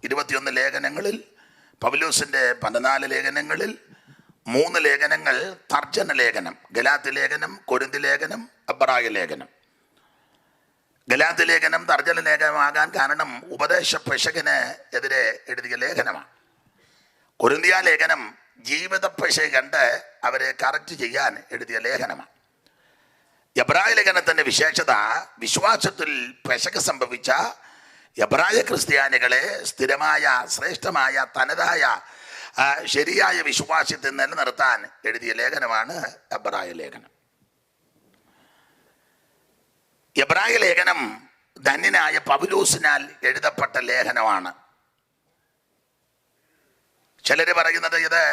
21 ലേഖനങ്ങളിൽ, പൗലോസിൻ്റെ 14 ലേഖനങ്ങളിൽ 3 ലേഖനങ്ങൾ തർജ്ജമ ലേഖനം. ഗലാത്യ ലേഖനം, കൊരിന്തി ലേഖനം, എബ്രായ ലേഖനം. ഗലാത്യ ലേഖനം തർജ്ജമ ലേഖനമാകാൻ കാരണം ഉപദേശ പിശകിന് എതിരെ എഴുതിയ ലേഖനമാണ്. കൊരിന്തിയ ലേഖനം ജീവിത പിശക് കണ്ട് അവരെ കറക്റ്റ് ചെയ്യാൻ എഴുതിയ ലേഖനമാണ്. എബ്രായ ലേഖനത്തിൻ്റെ വിശേഷത വിശ്വാസത്തിൽ പിശക് സംഭവിച്ച എബ്രായ ക്രിസ്ത്യാനികളെ സ്ഥിരമായ, ശ്രേഷ്ഠമായ, തനതായ ശരിയായ വിശ്വാസത്തിൽ നിലനിർത്താൻ എഴുതിയ ലേഖനമാണ് എബ്രായ ലേഖനം. എബ്രായ ലേഖനം ധന്യനായ പൗലോസിനാൽ എഴുതപ്പെട്ട ലേഖനമാണ്. ചിലർ പറയുന്നത് ഇത്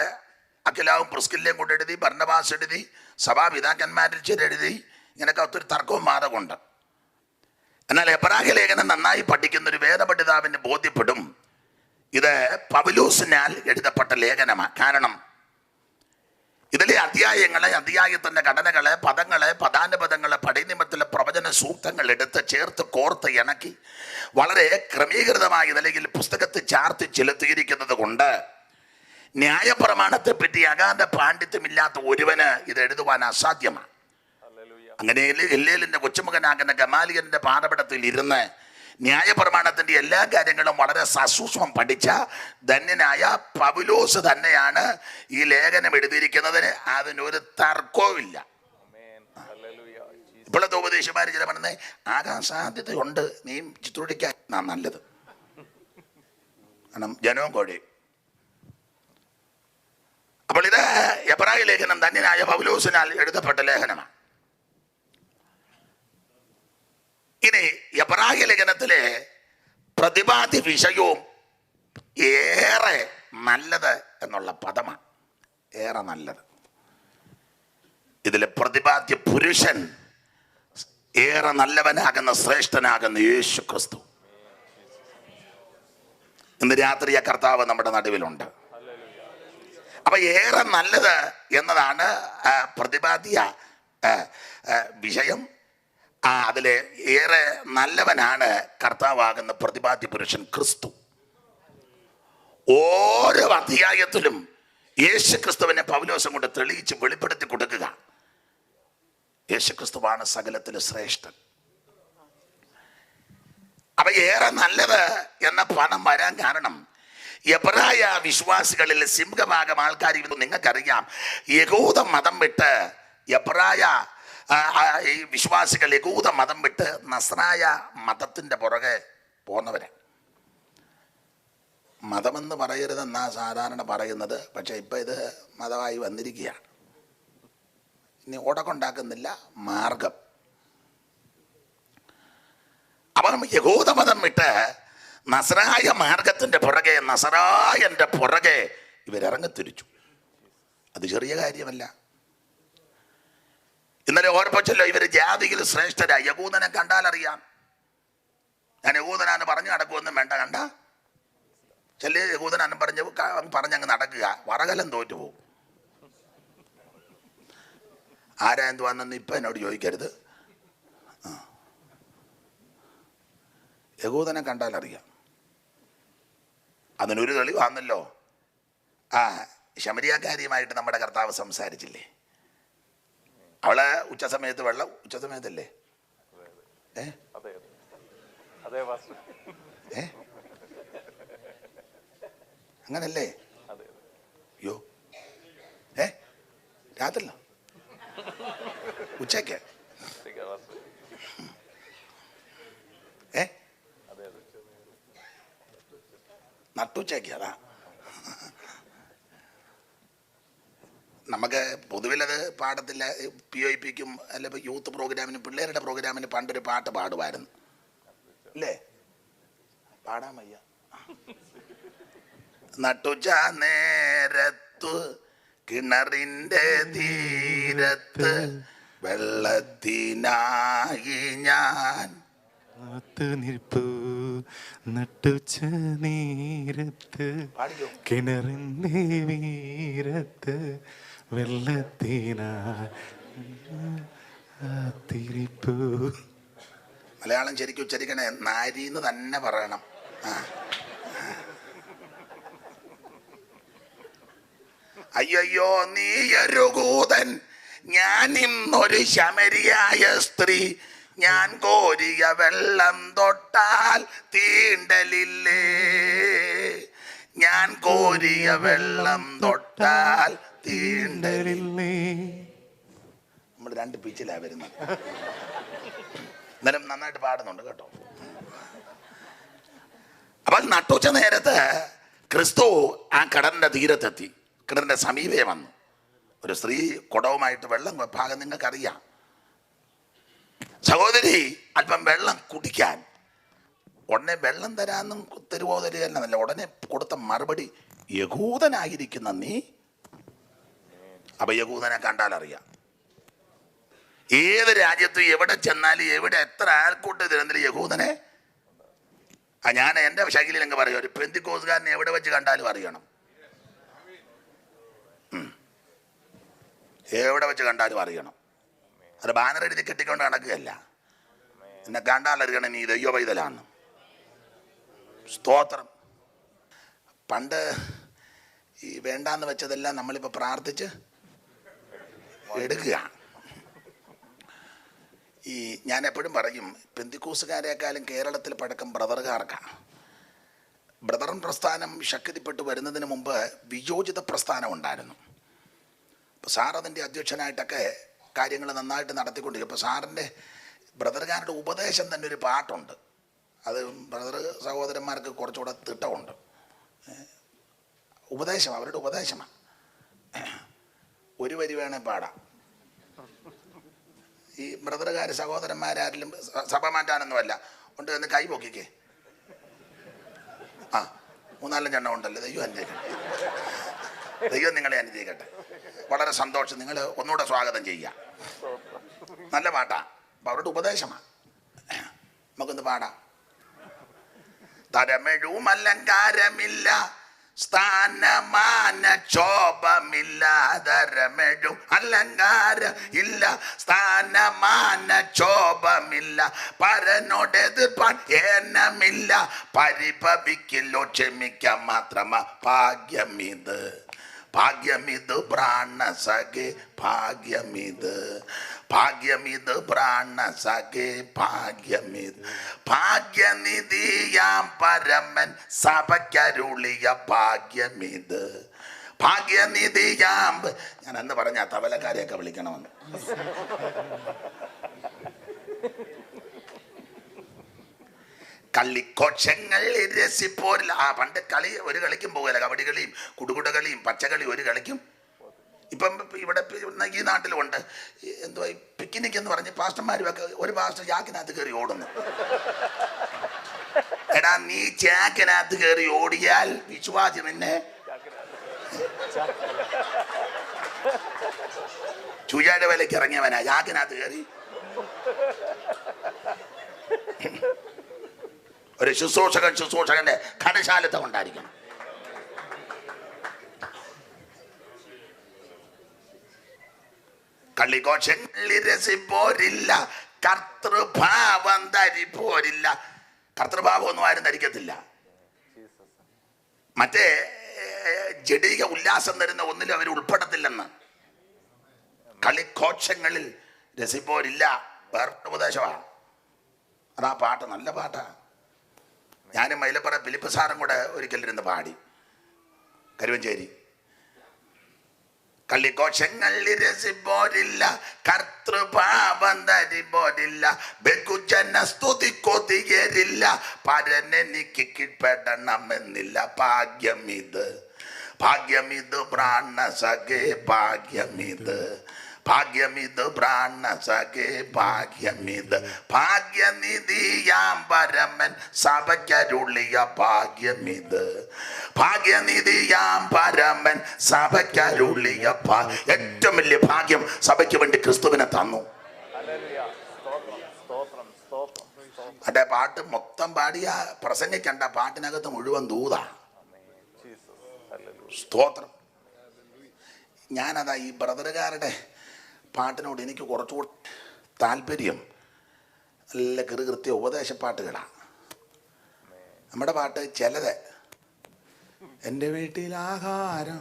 അഖിലാവും പ്രിസ്കില്ലയും കൊണ്ട് എഴുതി, ബർന്നബാസ് എഴുതി, സഭാപിതാക്കന്മാരിൽ ചിലെഴുതി, ഇങ്ങനെയൊക്കെ ഒത്തിരി തർക്കവും വാദമുണ്ട്. എന്നാൽ എബ്രായ ലേഖനം നന്നായി പഠിക്കുന്നൊരു വേദപണ്ഡിതാവിന് ബോധ്യപ്പെടും ഇത് പൗലോസിനാൽ എഴുതപ്പെട്ട ലേഖനമാണ്. കാരണം ഇതിലെ അധ്യായങ്ങളെ, അധ്യായത്തിൻ്റെ ഘടനകളെ, പദങ്ങളെ, പദാനുപദങ്ങളെ, പടിനിമത്തിലെ പ്രവചന സൂക്തങ്ങൾ എടുത്ത് ചേർത്ത് കോർത്ത് ഇണക്കി വളരെ ക്രമീകൃതമായ നിലയിൽ പുസ്തകത്തിൽ ചാർത്തി ചെലുത്തിയിരിക്കുന്നത് കൊണ്ട് ന്യായപ്രമാണത്തെ പറ്റി അഗാധ പാണ്ഡിത്യമില്ലാത്ത ഒരുവന് ഇത് എഴുതുവാൻ അസാധ്യമാണ്. അങ്ങനെ ഹെല്ലേലിൻ്റെ കൊച്ചുമകനാകുന്ന ഗമാലിയലിൻ്റെ പാഠപടത്തിൽ ഇരുന്ന് ന്യായപ്രമാണത്തിൻ്റെ എല്ലാ കാര്യങ്ങളും വളരെ സസൂക്ഷ്മം പഠിച്ച ധന്യനായ പൗലോസ് തന്നെയാണ് ഈ ലേഖനം എഴുതിയിരിക്കുന്നതിന് അതിനൊരു തർക്കവുമില്ല. ഇപ്പോഴത്തെ ഉപദേശിമാർ ചില പറഞ്ഞത് ആകാൻ സാധ്യതയുണ്ട്, നീ ചിത്രീകരിക്കാൻ നല്ലത്, കാരണം ജനവും കോഴയും. അപ്പോൾ ഇത് എബ്രായ ലേഖനം ധന്യനായ പൗലോസിനാൽ എഴുതപ്പെട്ട ലേഖനമാണ്. ഇനി എബ്രായ ലേഖനത്തിലെ പ്രതിപാദ്യ വിഷയവും ഏറെ നല്ലത് എന്നുള്ള പദമാണ്. ഏറെ നല്ലത്. ഇതിലെ പ്രതിപാദ്യ പുരുഷൻ ഏറെ നല്ലവനാകുന്ന ശ്രേഷ്ഠനാകുന്ന യേശു ക്രിസ്തു. ഇന്ന് രാത്രി ആ കർത്താവ് നമ്മുടെ നടുവിലുണ്ട്. അപ്പൊ ഏറെ നല്ലത് എന്നതാണ് പ്രതിപാദ്യ വിഷയം. അതിലെ ഏറെ നല്ലവനാണ് കർത്താവാകുന്ന പ്രതിപാദ്യ പുരുഷൻ ക്രിസ്തു. ഓരോ അധ്യായത്തിലും യേശു ക്രിസ്തുവിനെ പൗലോസം കൊണ്ട് തെളിയിച്ച് വെളിപ്പെടുത്തി കൊടുക്കുക. യേശു ക്രിസ്തുവാണ് സകലത്തിലും ശ്രേഷ്ഠൻ. അപ്പൊ ഏറെ നല്ലത് എന്ന പദം വരാൻ കാരണം എബ്രായ വിശ്വാസികളിൽ സിംഹഭാഗം ആൾക്കാർ, നിങ്ങൾക്കറിയാം, യഹൂദ മതം വിട്ട് എബ്രായ ഈ വിശ്വാസികൾ യഹൂദ മതം വിട്ട് നസ്രായ മതത്തിൻ്റെ പുറകെ പോന്നവരെ. മതമെന്ന് പറയരുതെന്നാ സാധാരണ പറയുന്നത്, പക്ഷെ ഇപ്പം ഇത് മതമായി വന്നിരിക്കുകയാണ്. ഇനി ഓടക്കൊണ്ടാക്കുന്നില്ല, മാർഗം. അപ്പം യഹൂദമതം വിട്ട് നസ്രായ മാർഗത്തിൻ്റെ പുറകെ, നസറായൻ്റെ പുറകെ ഇവരിറങ്ങിത്തിരിച്ചു. അത് ചെറിയ കാര്യമല്ല. ഇന്നലെ ഓർപ്പിച്ചല്ലോ, ഇവർ ജാതിയിൽ ശ്രേഷ്ഠരായി. യഹൂദനെ കണ്ടാൽ അറിയാം. ഞാൻ യഹൂദനാന്ന് പറഞ്ഞു നടക്കുമെന്നും വേണ്ട. കണ്ട ചില യഹൂദനാന്ന് പറഞ്ഞങ്ങ് നടക്കുക, വറകലം തോറ്റുപോകും. ആരാ എന്തുവാണെന്ന് ഇപ്പം എന്നോട് ചോദിക്കരുത്. യഹൂദനെ കണ്ടാൽ അറിയാം. അതിനൊരു തെളിവാണല്ലോ ശമരിയാക്കാരിയുമായിട്ട് നമ്മുടെ കർത്താവ് സംസാരിച്ചില്ലേ? അവള് ഉച്ച സമയത്ത് വെള്ളം, ഉച്ച സമയത്തല്ലേ? അങ്ങനല്ലേ? അയ്യോ, രാത്രില്ല, ഉച്ചക്ക്. നട്ടുച്ചയ്ക്ക്. അതാ നമുക്ക് പൊതുവിലത് പാടത്തില്ല. PIPക്കും അല്ല യൂത്ത് പ്രോഗ്രാമിനും പിള്ളേരുടെ പ്രോഗ്രാമിന് പണ്ടൊരു പാട്ട് പാടുമായിരുന്നു അല്ലേ? പാടാൻ വയ്യ. നട്ടുച്ച നേരത്തു കിണറിൻ്റെ തീരത്ത് വെള്ളത്തിനായി ഞാൻ നിൽപ്പു. നട്ടുച്ച നേരത്ത് കിണറിൻ്റെ വീരത്ത് വെള്ളത്തിനാത്തിരിപ്പു. മലയാളം ശരിക്കും ഉച്ചരിക്കണേ, നാരിന്ന് തന്നെ പറയണം. അയ്യോ നീ യഹൂദൻ, ഞാൻ ഇന്നൊരു ശമരിയായ സ്ത്രീ, ഞാൻ കോരിയ വെള്ളം തൊട്ടാൽ തീണ്ടലില്ലേ, ഞാൻ കോരിയ വെള്ളം തൊട്ടാൽ തീണ്ടലില്ലേ. നമ്മൾ രണ്ട് പിച്ചിലാ വരുന്നത്. എന്നാലും നന്നായിട്ട് പാടുന്നുണ്ട് കേട്ടോ. അപ്പൊ നട്ടുച്ച നേരത്ത് ക്രിസ്തു ആ കിണറിന്റെ തീരത്തെത്തി. കിണറിന്റെ സമീപേ വന്നു. ഒരു സ്ത്രീ കുടവുമായിട്ട് വെള്ളം ഭാഗം നിങ്ങൾക്കറിയാം. സഹോദരി അല്പം വെള്ളം കുടിക്കാൻ. ഉടനെ വെള്ളം തരാന്നും തരുവോ തരികയല്ല, ഉടനെ കൊടുത്ത മറുപടി, യഹൂദനായിരിക്കുന്ന നീ. അപ്പൊ യഹൂദനെ കണ്ടാൽ അറിയാം. ഏത് രാജ്യത്തും എവിടെ ചെന്നാലും എവിടെ എത്ര ആൾക്കൂട്ട് തിരുന്നാലും യഹൂദനെ ഞാൻ എൻ്റെ ശൈലിയിൽ അങ്ങ് പറയും, ഒരു പെന്തിക്കോസുകാരനെ എവിടെ വെച്ച് കണ്ടാലും അറിയണം. എവിടെ വെച്ച് കണ്ടാലും അറിയണം. അത് ബാനർ എഴുതി കെട്ടിക്കൊണ്ട് നടക്കുകയല്ല. എന്നെ കണ്ടാൽ അറിയണം നീ ദൈവ പൈതലാന്ന്. സ്തോത്രം. പണ്ട് ഈ വേണ്ടാന്ന് വെച്ചതെല്ലാം നമ്മളിപ്പോൾ പ്രാർത്ഥിച്ച് എടുക്കുക. ഈ ഞാൻ എപ്പോഴും പറയും, പെന്തിക്കോസുകാരെക്കാളും കേരളത്തിൽ പഴക്കം ബ്രദറുകാർക്കാണ്. ബ്രദറൻ പ്രസ്ഥാനം ശക്തിപ്പെട്ടു വരുന്നതിന് മുമ്പ് വിയോജിത പ്രസ്ഥാനം ഉണ്ടായിരുന്നു. അപ്പോൾ സാർ അതിൻ്റെ അധ്യക്ഷനായിട്ടൊക്കെ കാര്യങ്ങൾ നന്നായിട്ട് നടത്തിക്കൊണ്ടിരിക്കും. അപ്പോൾ സാറിൻ്റെ ബ്രദറുകാരുടെ ഉപദേശം തന്നെ ഒരു പാട്ടുണ്ട്. അത് ബ്രദർ സഹോദരന്മാർക്ക് കുറച്ചുകൂടെ തിട്ടമുണ്ട്. ഉപദേശം അവരുടെ ഉപദേശമാണ്. ഒരു വരി വേണേൽ പാടാം. ഈ ബ്രദറുകാർ സഹോദരന്മാരാരിലും സഭ മാറ്റാനൊന്നുമല്ല. ഉണ്ട് എന്ന് കൈ പൊക്കിക്കേ. ആ 3-4 എണ്ണം ഉണ്ടല്ലോ. ദൈവം അനുഗ്രഹിക്കട്ടെ. ദൈവം നിങ്ങളെ അനുഗ്രഹിക്കട്ടെ. വളരെ സന്തോഷം. നിങ്ങൾ ഒന്നുകൂടെ സ്വാഗതം ചെയ്യുക. നല്ല പാട്ടാ. അപ്പം അവരുടെ ഉപദേശമാണ്. നമുക്കൊന്ന് പാടാം. തരമെഴും അലങ്കാരമില്ല, സ്ഥാനമാന ക്ഷോഭമില്ല. തരമെഴും അലങ്കാരം ഇല്ല, സ്ഥാനമാന ക്ഷോഭമില്ല. പരനോട് എതിർപ്പാൻ ഏനമില്ല, പരിഭവിക്കില്ലോ ക്ഷമിക്കാൻ മാത്രമാ ഭാഗ്യമിത്. ഭാഗ്യമിത് പ്രാണസഖേ, ഭാഗ്യമിത്. ഭാഗ്യമിത് പ്രാണസഖേ, ഭാഗ്യമിത്. ഭാഗ്യനിധിയാം പരമൻ സഭയ്ക്കരുളിയ ഭാഗ്യമിത്. ഭാഗ്യനിധിയാം. ഞാൻ അന്ന് പറഞ്ഞ തവലക്കാരെയൊക്കെ വിളിക്കണമെന്ന്. കളിക്കോക്ഷങ്ങൾ രസിപ്പോരില്ല. പണ്ട് കളി ഒരു കളിക്കും പോകില്ല. കബഡി കളിയും കുടുകുട കളിയും പച്ചകളി ഒരു കളിക്കും. ഇപ്പം ഇവിടെ ഈ നാട്ടിലുണ്ട് എന്തുവാ പിക്നിക് എന്ന് പറഞ്ഞ് പാസ്റ്റർമാരുമൊക്കെ. ഒരു പാസ്റ്റർ ചാക്കിനകത്ത് കയറി ഓടുന്നു. എടാ നീ ചാക്കിനകത്ത് കയറി ഓടിയാൽ വിശ്വാസി നിന്നെ ചൂചായുടെ വിലയ്ക്ക് ഇറങ്ങിയവനാ. ചാക്കിനകത്ത് കയറി ഒരു ശുശ്രൂഷകന്റെ കടശാലത്വം ഉണ്ടായിരിക്കണം. കളിഘോഷങ്ങളിൽ രസിപ്പോരില്ല, കർത്തൃഭാവം ധരിപ്പോരില്ല. കർത്തൃഭാവം ഒന്നും ആരും ധരിക്കത്തില്ല. മറ്റേ ജഡിക ഉല്ലാസം തരുന്ന ഒന്നിലും അവർ ഉൾപ്പെടത്തില്ലെന്ന്. കളിഘോഷങ്ങളിൽ രസിപ്പോരില്ല. വേറെ ഉപദേശമാണ്. അതാ പാട്ട്, നല്ല പാട്ടാണ്. ഞാനും മൈലപ്പുറ ഫിലിപ്പ് സാറും കൂടെ ഒരിക്കലിരുന്ന് പാടി. കരുവഞ്ചേരി. കളിഘോഷങ്ങളിൽ രസിപ്പോരില്ല, കർത്തൃഭാവം ധരിപ്പോരില്ല. ബഹുജന സ്തുതി കൊതിയരില്ല, പരനെനിക്ക് കീഴ്പ്പെടണമെന്നില്ല. ഭാഗ്യമിത്. ഭാഗ്യമിത് പ്രാണസഖേ, ഭാഗ്യമിത്. ഭാഗ്യമിത് പ്രാണസഖേ, ഭാഗ്യമിത്. ഭാഗ്യനിധിയാം പരമൻ സഭയ്ക്കരുളിയ ഭാഗ്യമിത്. ഭാഗ്യനിധിയാം പരമൻ സഭയ്ക്കരുളിയ ഏറ്റവും വലിയ ഭാഗ്യം സഭയ്ക്ക് വേണ്ടി ക്രിസ്തുവിനെ തന്നു. അതെ, പാട്ട് മൊത്തം പാടിയ പ്രസംഗിക്കണ്ട, പാട്ടിനകത്ത് മുഴുവൻ ദൂതാ. സ്തോത്രം. ഞാനതാ ഈ ബ്രദറുകാരുടെ പാട്ടിനോട് എനിക്ക് കുറച്ചുകൂടി താല്പര്യം. നല്ല കൃത്യ ഉപദേശപ്പാട്ടുകളാണ്. നമ്മുടെ പാട്ട് ചിലത് എൻ്റെ വീട്ടിൽ ആഹാരം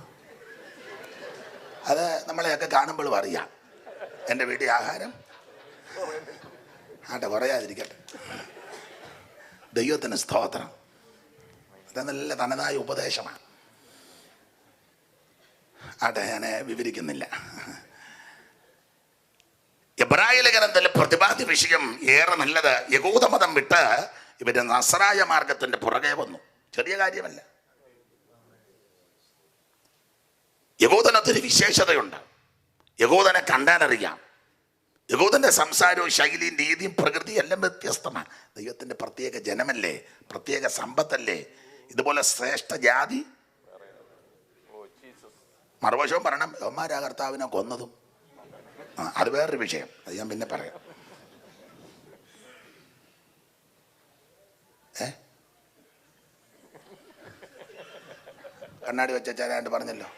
അത് നമ്മളെയൊക്കെ കാണുമ്പോഴും അറിയാം. എൻ്റെ വീട്ടിൽ ആഹാരം ആട്ടെ കുറയാതിരിക്കട്ടെ. ദൈവത്തിന് സ്തോത്രം. അത് നല്ല തനതായ ഉപദേശമാണ്. ആട്ടെ, ഞാൻ വിവരിക്കുന്നില്ല. എബ്രായ ലേഖനത്തിലെ പ്രതിപാദ്യ വിഷയം ഏറെ നല്ലത്. യഹൂദമതം വിട്ട് ഇവര് നസറായ മാർഗത്തിന്റെ പുറകെ വന്നു. ചെറിയ കാര്യമല്ല. യഹൂദനൊത്തിരി വിശേഷതയുണ്ട്. യഹൂദനെ കണ്ടാലറിയാം. യഹൂദന്റെ സംസാരവും ശൈലിയും രീതിയും പ്രകൃതിയും എല്ലാം വ്യത്യസ്തമാണ്. ദൈവത്തിന്റെ പ്രത്യേക ജനമല്ലേ, പ്രത്യേക സമ്പത്തല്ലേ. ഇതുപോലെ ശ്രേഷ്ഠ ജാതി. മറുവശവും പറയണം, യവന്മാരാ കർത്താവിനെ കൊന്നതും. അത് വേറൊരു വിഷയം, അത് ഞാൻ പിന്നെ പറയാം. കണ്ണാടി വെച്ച ചേരാണ്ട് പറഞ്ഞല്ലോ.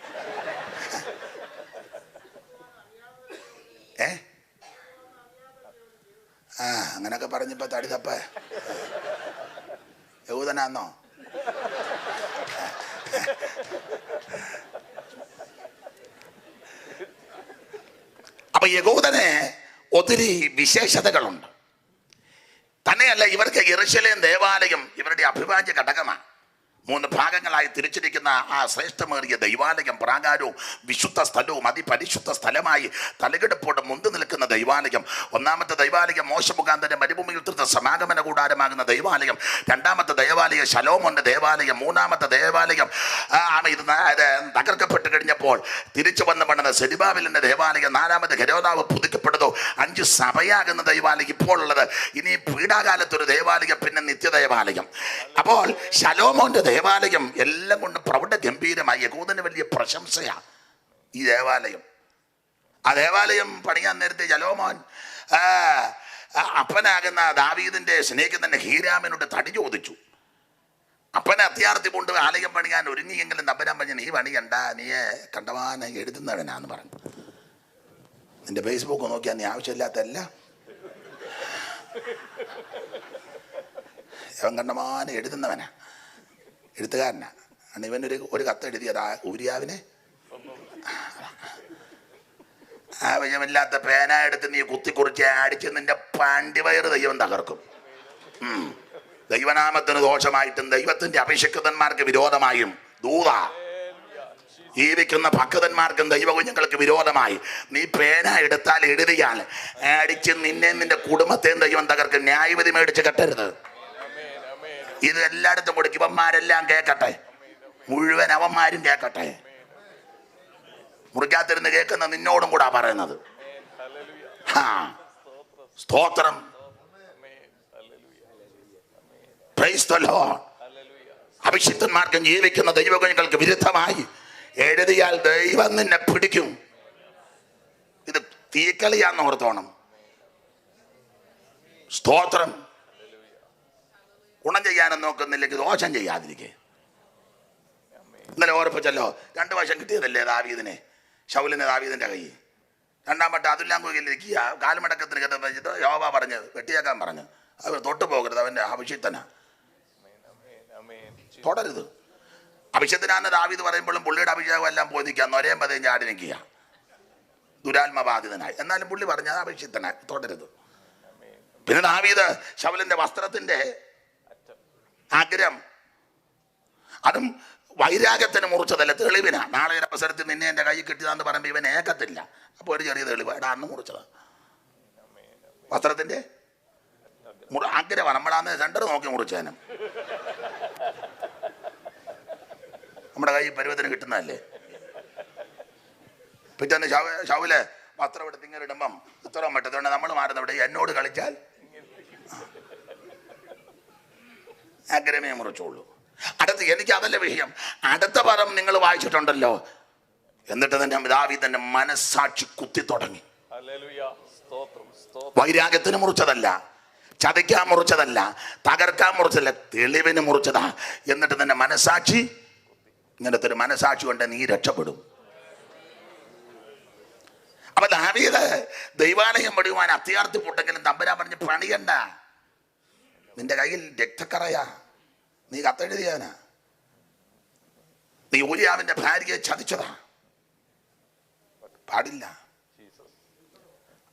അങ്ങനൊക്കെ പറഞ്ഞപ്പോ തടി തപ്പ യഹൂദനാന്നോ? അപ്പൊ യഹൂദന് ഒത്തിരി വിശേഷതകളുണ്ട്. തന്നെയല്ല, ഇവർക്ക് യെരൂശലേം ദേവാലയം ഇവരുടെ അഭിവാജ്യ ഘടകമാണ്. 3 ഭാഗങ്ങളായി തിരിച്ചിരിക്കുന്ന ആ ശ്രേഷ്ഠമേറിയ ദൈവാലയം, പ്രാകാരവും വിശുദ്ധ സ്ഥലവും അതിപരിശുദ്ധ സ്ഥലമായി തലകെടുപ്പോടെ മുന്തി നിൽക്കുന്ന ദൈവാലയം. ഒന്നാമത്തെ ദൈവാലയം മോശ മുഖാന്തരം മരുഭൂമിയിൽ തീർത്ത സമാഗമന കൂടാരമാകുന്ന ദൈവാലയം. രണ്ടാമത്തെ ദൈവാലയം ശലോമോന്റെ ദേവാലയം. മൂന്നാമത്തെ ദൈവാലയം ഇത് തകർക്കപ്പെട്ട് കഴിഞ്ഞപ്പോൾ തിരിച്ചു വന്ന് പണിത സെരുബാബേലിന്റെ ദേവാലയം. നാലാമത്തെ ഹെരോദാവ് പുതുക്കപ്പെടുന്നു. 5 സഭയാകുന്ന ദൈവാലയം ഇപ്പോൾ ഉള്ളത്. ഇനി പീഡാകാലത്തൊരു ദേവാലയം, പിന്നെ നിത്യദേവാലയം. അപ്പോൾ ശലോമോന്റെ ദേവാലയം എല്ലാം കൊണ്ട് പ്രൗഢ ഗംഭീരമായി. യഹൂദന് വലിയ പ്രശംസയാണ് ഈ ദേവാലയം. ആ ദേവാലയം പണിയാൻ നേരത്തെ ശലോമോൻ അപ്പനാകുന്ന ദാവീദിന്റെ സ്നേഹിതന്റെ ഹീരാമിനോട് തടി ചോദിച്ചു. അപ്പനെ അത്യാർത്ഥി കൊണ്ട് ആലയം പണിയാൻ ഒരുങ്ങിയെങ്കിലും തമ്പുരാൻ പറഞ്ഞു, നീ പണിയണ്ട, നീ കണ്ടവാന എഴുതുന്നവനാന്ന് പറഞ്ഞു. നിന്റെ ഫേസ്ബുക്ക് നോക്കിയാൽ നീ ആവശ്യമില്ലാത്തല്ല. അവൻ കണ്ടമാന എഴുതുന്നവനാ, എഴുത്തുകാരനാ. ഇവനൊരു കത്ത് എഴുതിയതാ ഊരിയാവിനെ. ആവശ്യമില്ലാത്ത പേന എടുത്ത് നീ കുത്തിക്കുറിച്ച് അടിച്ച് നിന്റെ പാണ്ഡിവയറ് ദൈവം തകർക്കും. ദൈവനാമത്തിന് ദോഷമായിട്ടും ദൈവത്തിന്റെ അഭിഷിക്തന്മാർക്ക് വിരോധമായും ദൂത ജീവിക്കുന്ന ഭക്തന്മാർക്കും ദൈവകുഞ്ഞുങ്ങൾക്ക് വിരോധമായി നീ പേന എടുത്താൽ എഴുതിയാൽ അടിച്ച് നിന്റെ കുടുംബത്തെയും ദൈവം തകർക്കും. ന്യായവിധി മേടിച്ച് കെട്ടരുത്. ഇത് എല്ലായിടത്തും കൊടുക്കും. ഇവന്മാരെല്ലാം കേൾക്കട്ടെ, മുഴുവൻ അവന്മാരും കേൾക്കട്ടെ. മുറിക്കാത്തിരുന്ന് കേൾക്കുന്ന നിന്നോടും കൂടാ പറയുന്നത്. സ്തോത്രം. Price the Lord. അഭിഷിക്തന്മാർക്കും ജീവിക്കുന്ന ദൈവകുഞ്ഞുങ്ങൾക്ക് വിരുദ്ധമായി എഴുതിയാൽ ദൈവം നിന്നെ പിടിക്കും. ഇത് തീക്കളിയാന്ന് ഓർത്തോണം. സ്തോത്രം. ഗുണം ചെയ്യാനും നോക്കുന്നില്ലെങ്കിൽ ദോഷം ചെയ്യാതിരിക്കെ. ഇന്നലെ ഓർപ്പിച്ചല്ലോ, 2 വർഷം കിട്ടിയതല്ലേ ദാവീദിനെ, ശൗലിനെ ദാവീദിന്റെ കൈ. 2ാം വട്ടം അതുല്ലാം കൊയ്യിലിരിക്കുക. കാൽമടക്കത്തിന് കേട്ടത് യോവാ പറഞ്ഞ് വെട്ടിയേക്കാൻ പറഞ്ഞു. അവർ തൊട്ടു പോകരുത്, അവന്റെ അഭിഷിക്തനാ, തൊടരുത്. അഭിഷക്തനാന്ന് ദാവീദ് പറയുമ്പോഴും പുള്ളിയുടെ അഭിഷേകം എല്ലാം പോയി നിൽക്കുക, നൊരയും പതയും ചാടി നിൽക്കുക, ദുരാത്മബാധിതനായി. എന്നാലും പുള്ളി പറഞ്ഞത് അഭിഷിക്തനായി, തൊടരുത്. പിന്നെ ദാവീദ് ശൗലിന്റെ വസ്ത്രത്തിന്റെ ആഗ്രഹം, അതും വൈരാഗ്യത്തിന് മുറിച്ചതല്ല, തെളിവിനാ. നാളെ ഒരു അവസരത്തിൽ നിന്നെ എൻ്റെ കൈ കിട്ടിയതാന്ന് പറയുമ്പോൾ ഇവൻ ഏക്കത്തില്ല. അപ്പോൾ ഒരു ചെറിയ തെളിവ്, എടാ അന്ന് മുറിച്ചതാ വസ്ത്രത്തിന്റെ ആഗ്രഹമാണ്. നമ്മളാന്ന് സെന്റർ നോക്കി മുറിച്ചേനും. നമ്മുടെ കൈ പരുവത്തിന് കിട്ടുന്നതല്ലേ. പിറ്റേന്ന് ശൗല് വസ്ത്രം എടുത്ത് ഇങ്ങനെ ഇടുമ്പം ഇത്രയും പറ്റത്തുകൊണ്ട് നമ്മൾ മാറുന്നവിടെ എന്നോട് കളിച്ചാൽ ആഗ്രഹമേ മുറിച്ചുള്ളൂ. അടുത്ത് എനിക്ക് അതല്ല വിഷയം. അടുത്ത പദം നിങ്ങൾ വായിച്ചിട്ടുണ്ടല്ലോ. എന്നിട്ട് തന്നെ ദാവീദിന്റെ മനസ്സാക്ഷി കുത്തി തുടങ്ങി. വൈരാഗ്യത്തിന് മുറിച്ചതല്ല, ചതയ്ക്കാൻ മുറിച്ചതല്ല, തകർക്കാൻ മുറിച്ചതല്ല, തെളിവിന് മുറിച്ചതാ. എന്നിട്ട് തന്നെ മനസ്സാക്ഷി, ഇങ്ങനത്തെ ഒരു മനസ്സാക്ഷി കൊണ്ട് നീ രക്ഷപ്പെടും. അപ്പൊ ദാവീദ് ദൈവാലയം പണിയുവാൻ അത്യാർത്ഥി പൊട്ടെങ്കിലും തമ്പുരാൻ പറഞ്ഞ് പണിയണ്ട, നിന്റെ കയ്യിൽ രക്തക്കറയാ, നീ കത്തെഴുതിയവനാ, നീ ഊരിയാവിന്റെ ഭാര്യയെ ചതിച്ചതാ. പാടില്ല.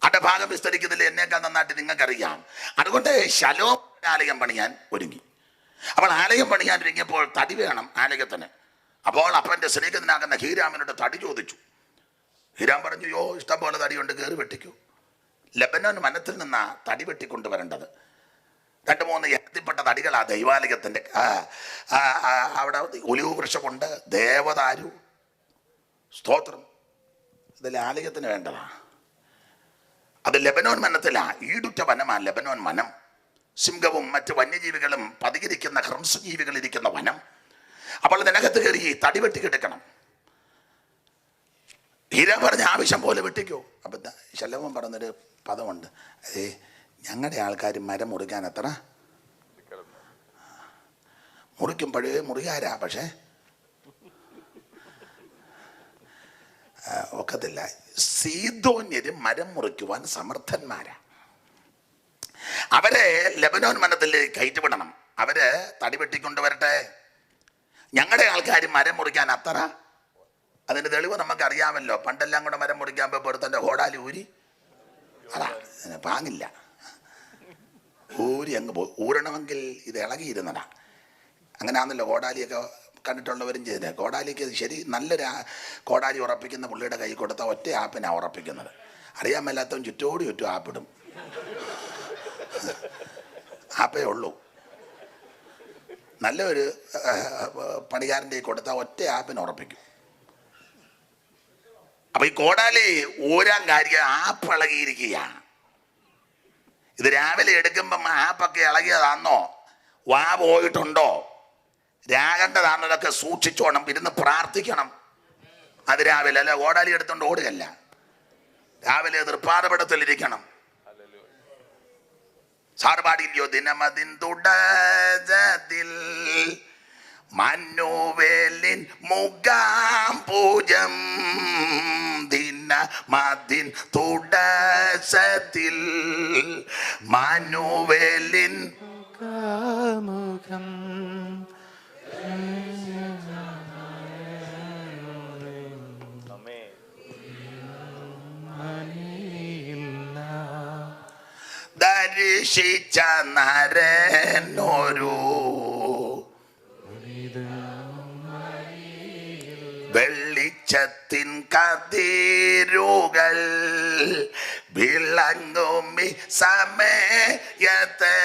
അതിന്റെ ഭാഗം വിസ്തരിക്കുന്നില്ല, എന്നേക്കാൾ നന്നായിട്ട് നിങ്ങൾക്കറിയാം. അതുകൊണ്ട് ശലോം ആലയം പണിയാൻ ഒരുങ്ങി. അപ്പോൾ ആലയം പണിയാൻ ഒരുങ്ങിയപ്പോൾ തടി വേണം ആലയത്തിന്. അപ്പോൾ അപ്പൻ്റെ സ്നേഹിതനാകുന്ന ഹീരാമിനോട് തടി ചോദിച്ചു. ഹീരാം പറഞ്ഞു, യോ ഇഷ്ടം പോലെ തടിയുണ്ട്, കയറി വെട്ടിക്കൂ. ലെബനോൻ വനത്തിൽ നിന്നാ തടി വെട്ടിക്കൊണ്ടുവരേണ്ടത്. 2-3 എത്തിപ്പെട്ട തടികളാ ദൈവാലയത്തിൻ്റെ. അവിടെ ഒലിവ് വൃക്ഷമുണ്ട്, ദേവദാരു, സ്തോത്രം. ഇതിൽ ആലയത്തിന് വേണ്ടതാ. അത് ലെബനോൻ വനത്തിലാ. ഈടുറ്റ വനമാ ലെബനോൻ വനം. സിംഹവും മറ്റ് വന്യജീവികളും പതിയിരിക്കുന്ന ഹ്രംസജീവികൾ ഇരിക്കുന്ന വനം. അപ്പോൾ ഇതിനകത്ത് കയറി തടി വെട്ടിക്കെടുക്കണം. ഹീര പറഞ്ഞ ആവശ്യം പോലെ വെട്ടിക്കോ. അപ്പം ശലോമോൻ പറഞ്ഞൊരു പദമുണ്ട്, അതേ ഞങ്ങളുടെ ആൾക്കാർ മരം മുറിക്കാൻ എത്ര മുറിക്കുമ്പോഴേ മുറിയാരാ, പക്ഷേ ഒക്കത്തില്ല. സീദോന്യര് മരം മുറിക്കുവാൻ സമർത്ഥന്മാരാ. അവരെ ലെബനോൻ വനത്തിൽ കയറ്റിവിടണം. അവര് തടി വെട്ടിക്കൊണ്ടുവരട്ടെ. ഞങ്ങളുടെ ആൾക്കാർ മരം മുറിക്കാൻ അത്ര. അതിൻ്റെ തെളിവ് നമുക്കറിയാമല്ലോ. പണ്ടെല്ലാം കൂടെ മരം മുറിക്കാൻ പോയപ്പോൾ തൻ്റെ ഹോടാലി ഊരി, അതാ പാങ്ങില്ല, ഊരി അങ്ങ് പോയി. ഊരണമെങ്കിൽ ഇത് ഇളകിയിരുന്നടാ. അങ്ങനെയാണല്ലോ കോടാലിയൊക്കെ കണ്ടിട്ടുള്ളവരും ചെയ്തത്. കോടാലിക്ക് ശരി നല്ലൊരു കോടാലി ഉറപ്പിക്കുന്ന പുള്ളിയുടെ കൈ കൊടുത്താൽ ഒറ്റ ആപ്പിനാണ് ഉറപ്പിക്കുന്നത്. അറിയാൻ മേലാത്തവൻ ചുറ്റോടി ചുറ്റും ആപ്പിടും. ആപ്പേ ഉള്ളൂ. നല്ലൊരു പണിക്കാരൻ്റെ കൊടുത്താൽ ഒറ്റ ആപ്പിന് ഉറപ്പിക്കും. അപ്പൊ ഈ കോടാലി ഊരാൻ കാര്യം ആപ്പ് ഇളകിയിരിക്കുകയാണ്. ഇത് രാവിലെ എടുക്കുമ്പം ആപ്പൊക്കെ ഇളകിയതാണോ, വാ പോയിട്ടുണ്ടോ, രാഗേണ്ടതാണെന്നതൊക്കെ സൂക്ഷിച്ചോണം, ഇരുന്ന് പ്രാർത്ഥിക്കണം. അത് രാവിലെ അല്ല കോടാലി എടുത്തോണ്ട് ഓടുകയല്ല, രാവിലെ തൃപ്പാദപടത്തിലിരിക്കണം. സാറ് പാടില്ലയോ, ദിനമതിൻ തുടതിൽ മന്നുവേലിൻ മുഖാം പൂജം, ദിനമതിൻ തുടസത്തിൽ മനുവേലിൻ മുഖം ദർശിച്ച നരനൊരു വെളിച്ചത്തിൻ കതിരുകൾ വിളങ്ങുമി സമയത്ത്,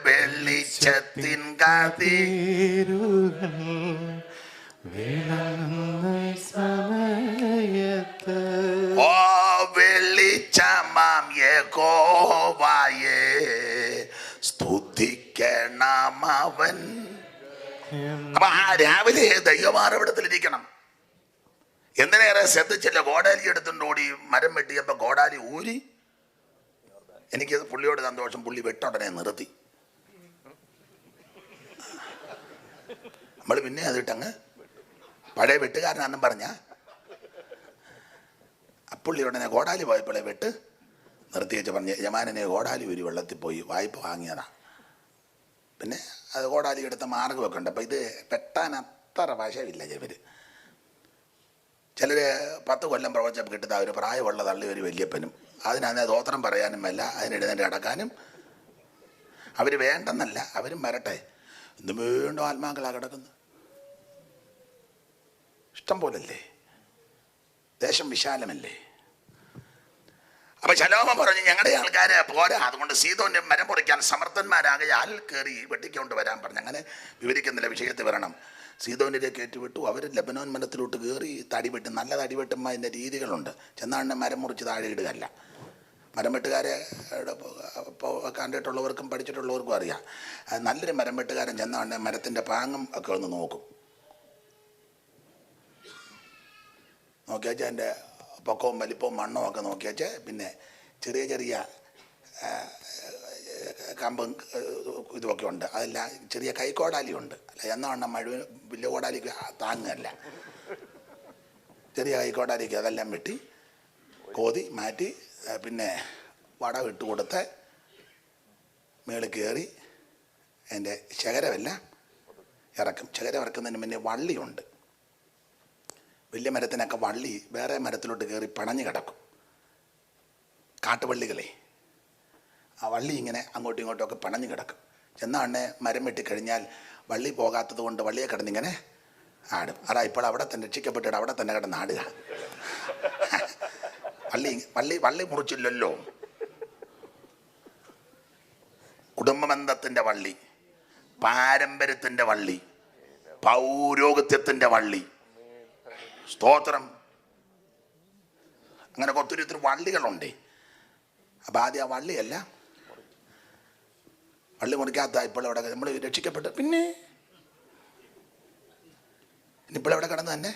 വെളിച്ചത്തിൻ കതിരുകൾ സമയത്ത്, ഓ വെളിച്ചമാം യഹോവയെ സ്തുതിക്കണം അവൻ. അപ്പൊ ആ രാവിലെ ദൈവമാരവിടത്തിലിരിക്കണം. എന്തിനേറെ ശ്രദ്ധിച്ചില്ല, കോടാലി എടുത്തുകൊണ്ട് ഓടി മരം വെട്ടിയപ്പോ കോടാലി ഊരി. എനിക്ക് പുള്ളിയോട് സന്തോഷം, പുള്ളി വെട്ടുടനെ നിർത്തി. നമ്മൾ പിന്നെ അതിട്ടങ്ങ് പഴയ വെട്ടുകാരനാണെന്നും പറഞ്ഞ പുള്ളി ഉടനെ കോടാലി പോയപ്പോഴേ വെട്ട് നിർത്തി വെച്ച് പറഞ്ഞ്, യജമാനനെ കോടാലി ഊരി വെള്ളത്തിൽ പോയി വായ്പ വാങ്ങിയതാ. പിന്നെ അത് കോടാലി എടുത്ത മാർഗമൊക്കെ ഉണ്ട്. അപ്പം ഇത് വെട്ടാൻ അത്ര വശമില്ല. ചിലർ 10 കൊല്ലം പ്രവചനം കിട്ടുന്ന ഒരു പ്രായമുള്ള തള്ളി ഒരു വല്യപ്പനും, അതിനകത്ത് ദോത്രം പറയാനും അല്ല, അതിനെഴുന്നേറ്റ് അടക്കാനും. അവർ വേണ്ടെന്നല്ല, അവരും വരട്ടെ. എന്തും വീണ്ടും ആത്മാക്കളാണ് കിടക്കുന്നത്. ഇഷ്ടം പോലല്ലേ, ദേശം വിശാലമല്ലേ. അപ്പൊ ശലോമോൻ പറഞ്ഞു, ഞങ്ങളുടെ ആൾക്കാരെ പോരാ, അതുകൊണ്ട് സീദോന്റെ മരം പൊറിക്കാൻ സമർത്ഥന്മാരാകയാൽ കയറി വെട്ടിക്കൊണ്ട് വരാൻ പറഞ്ഞു. അങ്ങനെ വിവരിക്കുന്നില്ല, വിഷയത്തിൽ വരണം. സീദോനിലേക്ക് ഏറ്റുവിട്ടു. അവർ ലെബനോൻ വനത്തിലോട്ട് കയറി തടി വെട്ടി. നല്ല തടി വെട്ടുമ്പോൾ അതിൻ്റെ രീതികളുണ്ട്. ചെന്നാണ് മരം മുറിച്ച് താഴെ ഇടുകയല്ല. മരം വെട്ടുകാരെ ഇപ്പോൾ കണ്ടിട്ടുള്ളവർക്കും പഠിച്ചിട്ടുള്ളവർക്കും അറിയാം. നല്ലൊരു മരം വെട്ടുകാരൻ ചെന്നാണ് മരത്തിൻ്റെ പാങ്ങും ഒക്കെ ഒന്ന് നോക്കും. നോക്കിയാച്ചാൽ അതിൻ്റെ പൊക്കവും വലിപ്പവും മണ്ണും ഒക്കെ നോക്കിയാച്ചാൽ പിന്നെ ചെറിയ ചെറിയ കമ്പും ഇതുമൊക്കെ ഉണ്ട്. അതെല്ലാം ചെറിയ കൈക്കോടാലിയുണ്ട്. അല്ല എന്നാണ് മഴ വലിയ കോടാലിക്ക് താങ്ങല്ല. ചെറിയ കൈക്കോടാലിക്ക് അതെല്ലാം വെട്ടി കോതി മാറ്റി പിന്നെ വട ഇട്ട് കൊടുത്ത് മേളിൽ കയറി അതിൻ്റെ ശകരമെല്ലാം ഇറക്കും. ശകരം ഇറക്കുന്നതിന് മുന്നേ വള്ളിയുണ്ട്. വലിയ മരത്തിനൊക്കെ വള്ളി വേറെ മരത്തിലോട്ട് കയറി പണഞ്ഞു കിടക്കും. കാട്ടുവള്ളികളെ ആ വള്ളി ഇങ്ങനെ അങ്ങോട്ടും ഇങ്ങോട്ടും ഒക്കെ പണഞ്ഞു കിടക്കും. എന്നാണ് മരം വെട്ടിക്കഴിഞ്ഞാൽ വള്ളി പോകാത്തത് കൊണ്ട് വള്ളിയെ കിടന്നിങ്ങനെ ആടും. അതാ ഇപ്പോൾ അവിടെ തന്നെ രക്ഷിക്കപ്പെട്ടിട്ട് അവിടെ തന്നെ കിടന്ന് ആടുക. വള്ളി വള്ളി വള്ളി മുറിച്ചില്ലല്ലോ. കുടുംബബന്ധത്തിൻ്റെ വള്ളി, പാരമ്പര്യത്തിൻ്റെ വള്ളി, പൗരോഹിത്യത്തിൻ്റെ വള്ളി. സ്തോത്രം. അങ്ങനെ ഒത്തിരി ഒത്തിരി വള്ളികളുണ്ട്. അപ്പം ആദ്യം ആ വള്ളിയല്ല, വള്ളി മുറിക്കാത്ത ഇപ്പോൾ അവിടെ നമ്മൾ രക്ഷിക്കപ്പെട്ട് പിന്നെ ഇപ്പോഴെവിടെ കിടന്ന് തന്നെ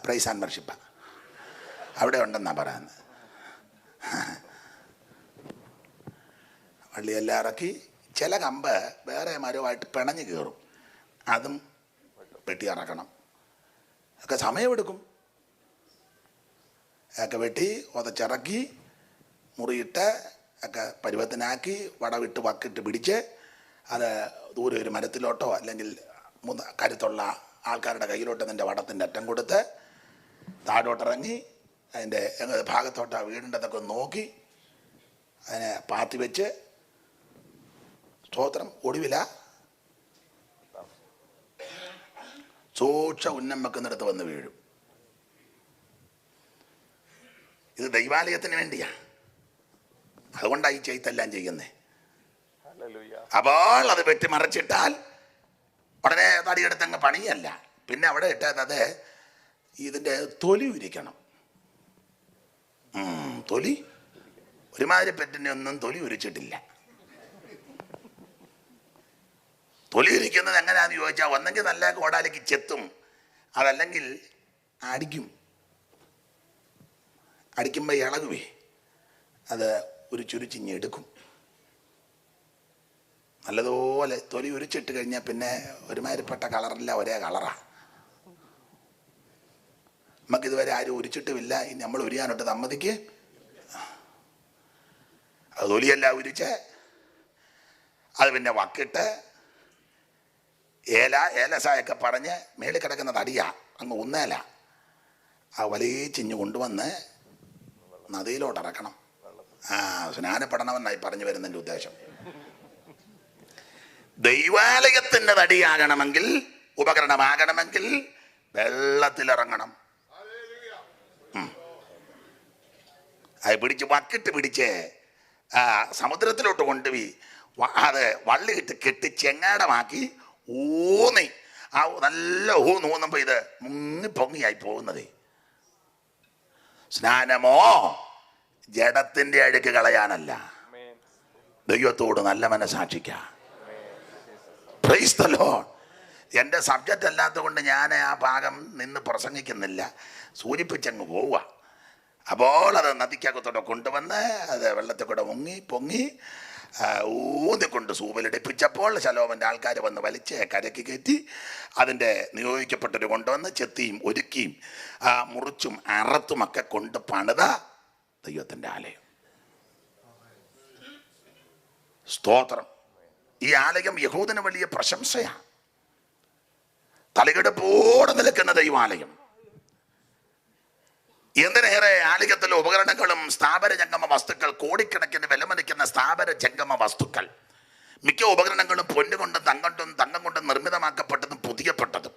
പ്രൈസ് ആൻഡ് വർഷിപ്പ് അവിടെ ഉണ്ടെന്നാണ് പറയുന്നത്. വള്ളിയെല്ലാം ഇറക്കി ചില കമ്പ് വേറെ മരവുമായിട്ട് പിണഞ്ഞ് കയറും. അതും വെട്ടി ഇറക്കണം. ഒക്കെ സമയമെടുക്കും. ഒക്കെ വെട്ടി ഉതച്ചിറക്കി മുറിയിട്ട് ഒക്കെ പരുവത്തിനാക്കി വടവിട്ട് വക്കിട്ട് പിടിച്ച് അത് ദൂരെ ഒരു മരത്തിലോട്ടോ അല്ലെങ്കിൽ കരുത്തുള്ള ആൾക്കാരുടെ കയ്യിലോട്ട് അതിൻ്റെ വടത്തിൻ്റെ അറ്റം കൊടുത്ത് താഴോട്ടിറങ്ങി അതിൻ്റെ ഭാഗത്തോട്ട് വീടിൻ്റെതൊക്കെ നോക്കി അതിനെ പാത്തി വെച്ച് സ്തോത്രം ഒടുവില സൂക്ഷ ഉന്നം വെക്കുന്നിടത്ത് വന്ന് വീഴും. ഇത് ദൈവാലയത്തിന് വേണ്ടിയാ. അതുകൊണ്ടാണ് ഈ ചെയ്ത്തെല്ലാം ചെയ്യുന്നേ. അപ്പോൾ അത് വെട്ടി മറച്ചിട്ടാൽ ഉടനെ തടിയെടുത്തങ്ങ് പണിയല്ല. പിന്നെ അവിടെ ഇട്ടത് ഇതിൻ്റെ തൊലി ഉരിക്കണം. തൊലി ഒരുമാതിരി പെറ്റിനെ ഒന്നും തൊലി ഉരിച്ചിട്ടില്ല. തൊലി ഉരിക്കുന്നത് എങ്ങനെയാണെന്ന് ചോദിച്ചാൽ ഒന്നെങ്കിൽ നല്ല കോടാലിക്ക് ചെത്തും, അതല്ലെങ്കിൽ അടിക്കും. അടിക്കുമ്പോൾ ഇളകുവേ അത് ഒരു ചുരിച്ചിഞ്ഞെടുക്കും. നല്ലതുപോലെ തൊലി ഉരിച്ചിട്ട് കഴിഞ്ഞാൽ പിന്നെ ഒരുമാതിരിപ്പെട്ട കളറില്ല, ഒരേ കളറാണ്. നമുക്കിതുവരെ ആരും ഉരിച്ചിട്ടുമില്ല. ഇനി നമ്മൾ ഉരിയാനോട്ട് സമ്മതിക്ക്. അത് തൊലിയെല്ലാം ഉരിച്ച് അത് പിന്നെ വക്കിട്ട് ഏലസായൊക്കെ പറഞ്ഞ് മേളിൽ കിടക്കുന്ന തടിയാ അങ്ങ് ഉന്നേല ആ വലിച്ചിഞ്ഞ് കൊണ്ടുവന്ന് നദിയിലോട്ട് ഇറക്കണം. സ്നാനപ്പെടണമെന്നായി പറഞ്ഞു വരുന്നതിൻ്റെ ഉദ്ദേശം. ദൈവാലയത്തിൻ്റെ തടിയാകണമെങ്കിൽ, ഉപകരണമാകണമെങ്കിൽ വെള്ളത്തിലിറങ്ങണം. അത് പിടിച്ച് വക്കിട്ട് പിടിച്ച് സമുദ്രത്തിലോട്ട് കൊണ്ടുപോയി അത് വള്ളിയിട്ട് കെട്ടി ചെങ്ങാടമാക്കി ഊന്നി ആ നല്ല ഊന്നുമ്പോൾ ഇത് പൊങ്ങിയായി പോകുന്നത്. സ്നാനമോ ജഡത്തിൻ്റെ അഴുക്ക് കളയാനല്ല, ദൈവത്തോട് നല്ല മനസാക്ഷിക്കാം. Praise the Lord. എൻ്റെ സബ്ജക്റ്റ് അല്ലാത്തത് കൊണ്ട് ഞാൻ ആ ഭാഗം നിന്ന് പ്രസംഗിക്കുന്നില്ല, സൂചിപ്പിച്ചങ്ങ് പോവുക. അപ്പോൾ അത് നദിക്കകത്തോടെ കൊണ്ടുവന്ന് അത് വെള്ളത്തിൽ കൂടെ പൊങ്ങി ഊന്നിക്കൊണ്ട് സൂവിലിടിപ്പിച്ചപ്പോൾ ശലോമൻ്റെ ആൾക്കാർ വന്ന് വലിച്ച് കരയ്ക്ക് കയറ്റി അതിൻ്റെ നിയോഗിക്കപ്പെട്ടൊരു കൊണ്ടുവന്ന് ചെത്തിയും ഒരുക്കിയും മുറിച്ചും അറത്തുമൊക്കെ കൊണ്ട് പണിത ദൈവത്തിൻ്റെ ആലയം. സ്തോത്രം. ഈ ആലയം യഹൂദന് വലിയ പ്രശംസയാണ്. തലകെടുപ്പോടെ നിൽക്കുന്ന ദൈവാലയം. എന്തിനേറെ ആലയത്തിലെ ഉപകരണങ്ങളും സ്ഥാപന ജംഗമ വസ്തുക്കൾ, കോടിക്കണക്കിന് വിലമതിക്കുന്ന സ്ഥാപന ജംഗമ വസ്തുക്കൾ. മിക്ക ഉപകരണങ്ങളും പൊന്നുകൊണ്ടും തങ്കം കൊണ്ടും നിർമ്മിതമാക്കപ്പെട്ടതും പുതിയപ്പെട്ടതും.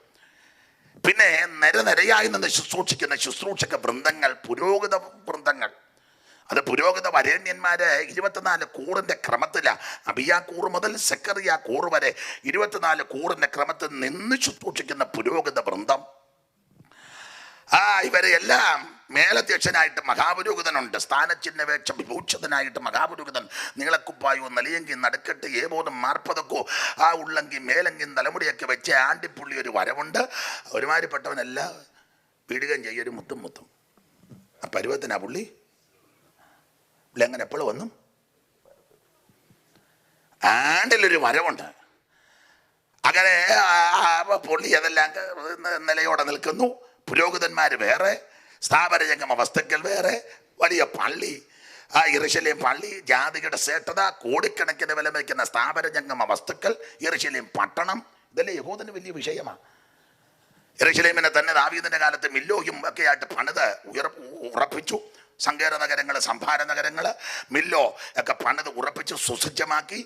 പിന്നെ നിരനിരയായി നിന്ന് ശുശ്രൂഷിക്കുന്ന ശുശ്രൂഷക വൃന്ദങ്ങൾ, പുരോഹിത വൃന്ദങ്ങൾ. അത് പുരോഹിത വരേണ്യന്മാര് 24 കൂറിന്റെ ക്രമത്തിലാണ്. അബിയാ കൂറ് മുതൽ സെക്കറിയ കൂറ് വരെ 24 കൂറിന്റെ ക്രമത്തിൽ നിന്ന് ശുശ്രൂഷിക്കുന്ന പുരോഹിത വൃന്ദം. ഇവരെ എല്ലാം മേലധ്യക്ഷനായിട്ട് മഹാപുരോഹിതനുണ്ട്. സ്ഥാനചിഹ്നവേക്ഷ വിഭൂഷിതനായിട്ട് മഹാപുരോഹിതൻ. നീളക്കുപ്പായോ നലിയെങ്കിൽ നടുക്കെട്ട് ഏപോതും മാർപ്പതക്കോ ഉള്ളെങ്കിൽ മേലെങ്കിൽ തലമുടിയൊക്കെ വെച്ച് ആണ്ടിപ്പുള്ളി ഒരു വരവുണ്ട്. ഒരുമാതിരിപ്പെട്ടവനെല്ലാം വീടുകയും ചെയ്യൊരു മുത്തും ആ പരുവത്തിനാ പുള്ളി എങ്ങനെ എപ്പോഴും വന്നു ആണ്ടിലൊരു വരവുണ്ട്. അങ്ങനെ പുള്ളി അതെല്ലാം നിലയോടെ നിൽക്കുന്നു. പുരോഹിതന്മാർ വേറെ, സ്ഥാപന ജംഗമ വസ്തുക്കൾ വേറെ, വലിയ പള്ളി, യെരൂശലേം പള്ളി, ജാതികളുടെ ശ്രേഷ്ഠത, കോടിക്കണക്കിന് വില വയ്ക്കുന്ന സ്ഥാപന ജംഗമ വസ്തുക്കൾ, യെരൂശലേം പട്ടണം. ഇതെല്ലാം യഹൂദന് വലിയ വിഷയമാണ്. യെരൂശലേമിനെ തന്നെ ദാവീദിന്റെ കാലത്ത് മില്ലോയും ഒക്കെ ആയിട്ട് പണിത് ഉറപ്പിച്ചു. സങ്കേത നഗരങ്ങൾ, സംഭാര നഗരങ്ങൾ, മില്ലോ ഒക്കെ പണിത് ഉറപ്പിച്ച് സുസജ്ജമാക്കി.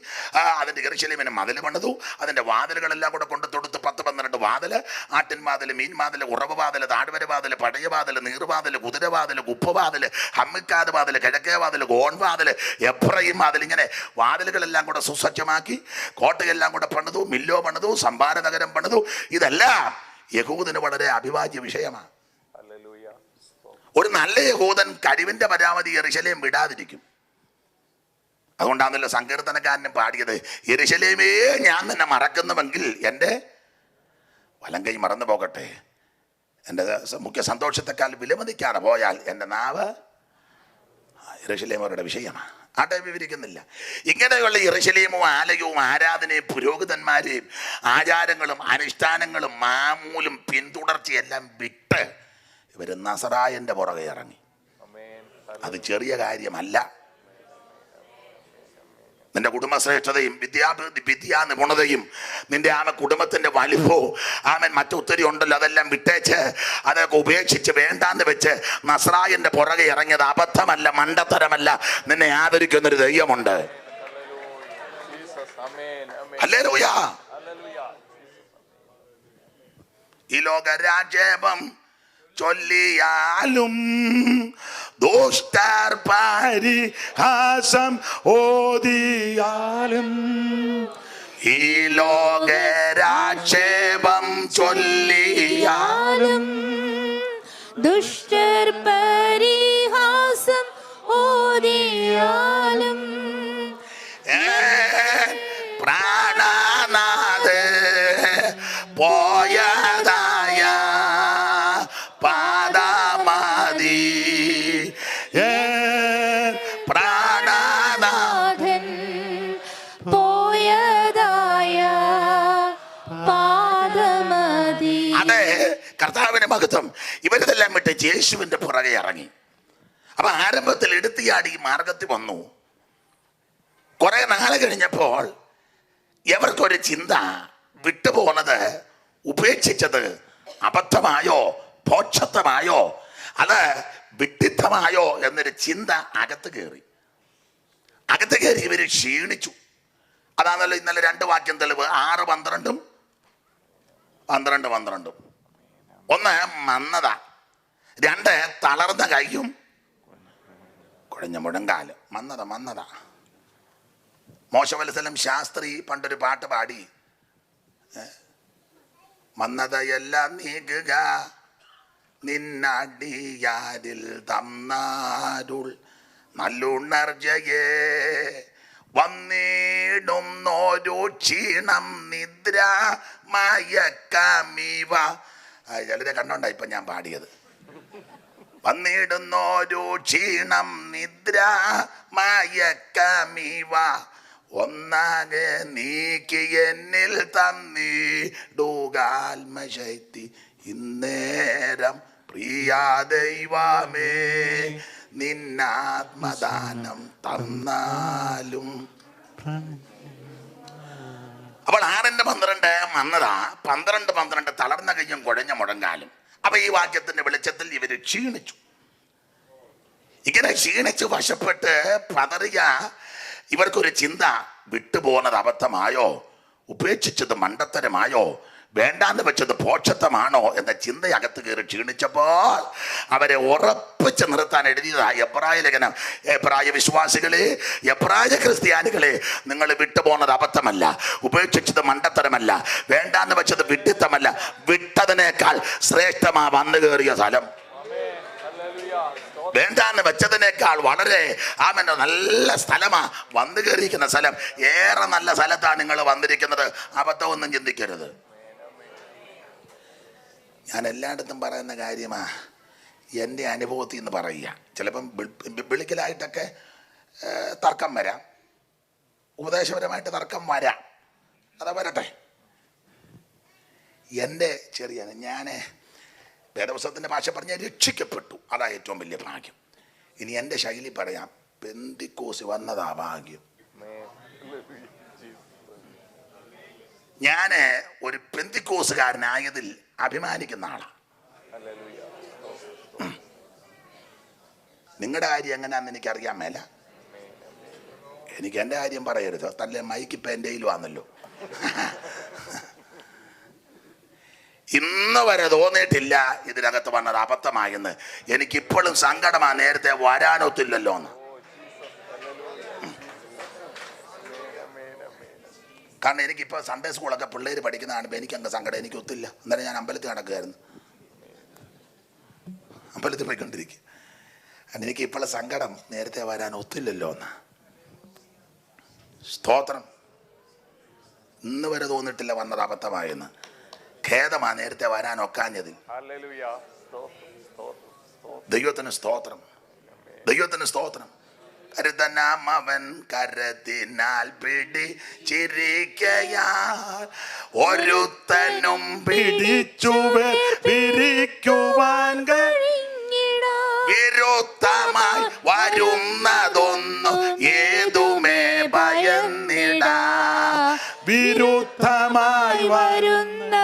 അതിൻ്റെ യെരൂശലേമിന് മതിൽ പണിതു. അതിൻ്റെ വാതിലുകളെല്ലാം കൂടെ കൊണ്ട് തൊടുത്ത് 10-12 വാതിൽ: ആട്ടിൻ വാതിൽ, മീൻ വാതിൽ, ഉറവ് വാതിൽ, താഴ്വര വാതിൽ, പടയ വാതിൽ, നീർവാതിൽ, കുതിരവാതിൽ, കുപ്പവാതിൽ, ഹമ്മിക്കാത് വാതിൽ, കിഴക്കേ വാതിൽ, ഗോൺ വാതിൽ, എഫ്രയീം വാതിൽ, ഇങ്ങനെ വാതിലുകളെല്ലാം കൂടെ സുസജ്ജമാക്കി. കോട്ടയെല്ലാം കൂടെ പണിതു, മില്ലോ പണിതു, സംഭാര നഗരം പണിതു. ഇതെല്ലാം യഹൂദന് വളരെ അഭിവാജ്യ വിഷയമാണ്. ഒരു നല്ല യഹൂദൻ കഴിവിന്റെ പരാമതി യെരൂശലേം വിടാതിരിക്കും. അതുകൊണ്ടാണല്ലോ സങ്കീർത്തനക്കാരനും പാടിയത്: യെരൂശലേമേ ഞാൻ നിന്നെ മറക്കുന്നുവെങ്കിൽ എൻ്റെ വലങ്കൈ മറന്നു പോകട്ടെ. എൻ്റെ മുഖ്യ സന്തോഷത്തെക്കാൾ വിലമതിക്കാതെ പോയാൽ എൻ്റെ നാവ്. യെരൂശലേം അവരുടെ വിഷയമാണ്. ആട്ടെ, വിവരിക്കുന്നില്ല. ഇങ്ങനെയുള്ള യെരൂശലേമും ആലയവും ആരാധനയും പുരോഹിതന്മാരെയും ആചാരങ്ങളും അനുഷ്ഠാനങ്ങളും മാമൂലും പിന്തുടർച്ചയെല്ലാം വിട്ട് ഇവർ നസറായന്റെ പുറകെ ഇറങ്ങി. അത് ചെറിയ കാര്യമല്ല. നിന്റെ കുടുംബശ്രേഷ്ഠതയും വിദ്യാ നിപുണതയും നിന്റെ കുടുംബത്തിന്റെ വലിപ്പവും മറ്റൊത്തിരി ഉണ്ടല്ലോ, അതെല്ലാം വിട്ടേച്ച് അതൊക്കെ ഉപേക്ഷിച്ച് വേണ്ടാന്ന് വെച്ച് നസ്രായന്റെ പുറകെ ഇറങ്ങിയത് അബദ്ധമല്ല, മണ്ടത്തരമല്ല. നിന്നെ ആദരിക്കുന്നൊരു ദൈവമുണ്ട്. ഹല്ലേലൂയ. ഈ ലോകരാജ്യം ചൊല്ലിയാലും ദുഷ്ടർ പരിഹാസം ഓതിയാലും, ഈ ലോകരാക്ഷേപം ചൊല്ലിയാലും, ദുഷ്ടർ പരിഹാസം ഓതിയാലും, പ്രാണനാഥ പോയതായ പാദമതി, പ്രാണനാഥൻ പോയതായ പാദമതി. അതെ, കർത്താവിന്റെ മഹത്വം. ഇവരിതെല്ലാം വിട്ട് യേശുവിന്റെ പുറകെ ഇറങ്ങി. അപ്പൊ ആരംഭത്തിൽ എടുത്തിയാടി മാർഗത്തിൽ വന്നു. കുറെ നാള് കഴിഞ്ഞപ്പോൾ ഇവർക്കൊരു ചിന്ത, വിട്ടുപോകുന്നത്, ഉപേക്ഷിച്ചത് അബദ്ധമായോ ഭോക്ഷത്വമായോ അത് വിഡ്ഢിത്തമായോ എന്നൊരു ചിന്ത അകത്ത് കയറി. ഇവർ ക്ഷീണിച്ചു. അതാണല്ലോ ഇന്നലെ 2 വാക്യം തെളിവ്. 6:12 12. 1 മന്നത, 2 തളർന്ന കൈയും കുഴഞ്ഞ മുഴങ്കാല്. മന്നത. മോശവത്സലം ശാസ്ത്രി പണ്ടൊരു പാട്ട് പാടി: മന്നതയെല്ലാം നീക്കുക നിന്നടിയാരിൽ തന്നാരുൾ നല്ലുണർജയെ, വന്നിടുന്നോരു ക്ഷീണം നിദ്ര മയക്കമിവ. ചിലരെ കണ്ടോണ്ടാ ഇപ്പൊ ഞാൻ പാടിയത്. വന്നിടുന്നോരു ക്ഷീണം നിദ്ര മയക്കമിവ, ഒന്നാകെ നീക്കി എന്നിൽ തന്നിടുകാത്മശക്തി ഇന്നേരം പ്രിയാ ദൈവമേ, നിന്നാത്മദാനം തന്നാലും. അപ്പോൾ 6:12 മന്നതാ, 12 തളർന്ന കയ്യും കുഴഞ്ഞ മുഴങ്കാലും. അപ്പൊ ഈ വാക്യത്തിന്റെ വെളിച്ചത്തിൽ ഇവര് ക്ഷീണിച്ചു. ഇങ്ങനെ ക്ഷീണിച്ച് വശപ്പെട്ട് പതറിയ ഇവർക്കൊരു ചിന്ത, വിട്ടുപോകുന്നത് അബദ്ധമായോ, ഉപേക്ഷിച്ചത് മണ്ടത്തരമായോ, വേണ്ടാന്ന് വെച്ചത് ഭോക്ഷത്വമാണോ എന്ന ചിന്ത അകത്ത് കയറി ക്ഷീണിച്ചപ്പോൾ അവരെ ഉറപ്പിച്ച് നിർത്താൻ എഴുതിയതായി എബ്രായ ലേഖനം. എബ്രായ വിശ്വാസികളെ, എബ്രായ ക്രിസ്ത്യാനികളെ, നിങ്ങൾ വിട്ടുപോകുന്നത് അബദ്ധമല്ല, ഉപേക്ഷിച്ചത് മണ്ടത്തരമല്ല, വേണ്ടാന്ന് വെച്ചത് വിഡ്ഢിത്തമല്ല. വിട്ടതിനേക്കാൾ ശ്രേഷ്ഠമാ വന്നു കയറിയ സ്ഥലം. വേണ്ടാന്ന് വെച്ചതിനേക്കാൾ വളരെ നല്ല സ്ഥലമാ വന്നു കയറിയിരിക്കുന്ന സ്ഥലം. ഏറെ നല്ല സ്ഥലത്താണ് നിങ്ങൾ വന്നിരിക്കുന്നത്. അബദ്ധമൊന്നും ചിന്തിക്കരുത്. ഞാൻ എല്ലായിടത്തും പറയുന്ന കാര്യമാ, എൻ്റെ അനുഭവത്തിൽ നിന്ന് പറയുക. ചിലപ്പം ബിബ്ലിക്കലായിട്ടൊക്കെ തർക്കം വരാം, ഉപദേശപരമായിട്ട് തർക്കം വരാം, അതാ വരട്ടെ. എൻ്റെ ഞാൻ വേദപുസ്തകത്തിൻ്റെ ഭാഷ പറഞ്ഞാൽ രക്ഷിക്കപ്പെട്ടു, അതാ ഏറ്റവും വലിയ ഭാഗ്യം. ഇനി എൻ്റെ ശൈലി പറയാം, പെന്തിക്കോസ് വന്നതാ ഭാഗ്യം. ഞാൻ ഒരു പെന്തിക്കോസുകാരനായതിൽ അഭിമാനിക്കുന്ന ആളാണ്. നിങ്ങളുടെ കാര്യം എങ്ങനെയാണെന്ന് എനിക്കറിയാൻ മേല. എനിക്ക് എൻ്റെ കാര്യം പറയരുത്, തല്ലേ മൈക്ക് ഇപ്പം എൻ്റെ കയ്യിൽ വന്നല്ലോ. ഇന്ന് വരെ തോന്നിയിട്ടില്ല ഇതിനകത്ത് വന്നത് അബദ്ധമായെന്ന്. എനിക്കിപ്പോഴും സങ്കടമാണ്, നേരത്തെ വരാനൊത്തില്ലല്ലോ എന്ന്. കാരണം എനിക്കിപ്പോൾ സൺഡേ സ്കൂളൊക്കെ പിള്ളേർ പഠിക്കുന്ന കാണുമ്പോൾ എനിക്കങ്ങ് സങ്കടം, എനിക്ക് ഒത്തില്ല. അന്നേരം ഞാൻ അമ്പലത്തിൽ നടക്കുകയായിരുന്നു, അമ്പലത്തിൽ പോയിക്കൊണ്ടിരിക്കുക. എനിക്ക് ഇപ്പോഴും സങ്കടം, നേരത്തെ വരാൻ ഒത്തില്ലല്ലോ എന്ന്. സ്തോത്രം. ഇന്ന് വരെ തോന്നിട്ടില്ല വന്നത് അബദ്ധമായെന്ന്. ഖേദമാ നേരത്തെ വരാൻ ഒക്കാഞ്ഞതിൽ. ദൈവത്തിന് സ്തോത്രം, ദൈവത്തിന് സ്തോത്രം. കരുതനാം അവൻ കരത്തിനാൽ പിടിച്ചിരിക്കയാൽ ഒരുത്തനും പിടിച്ചു പിരിക്കുവാൻ വിരുദ്ധമായി വരുന്നതൊന്നു ഏതുമേ ഭയന്നിടാ. വിരുദ്ധമായി വരുന്ന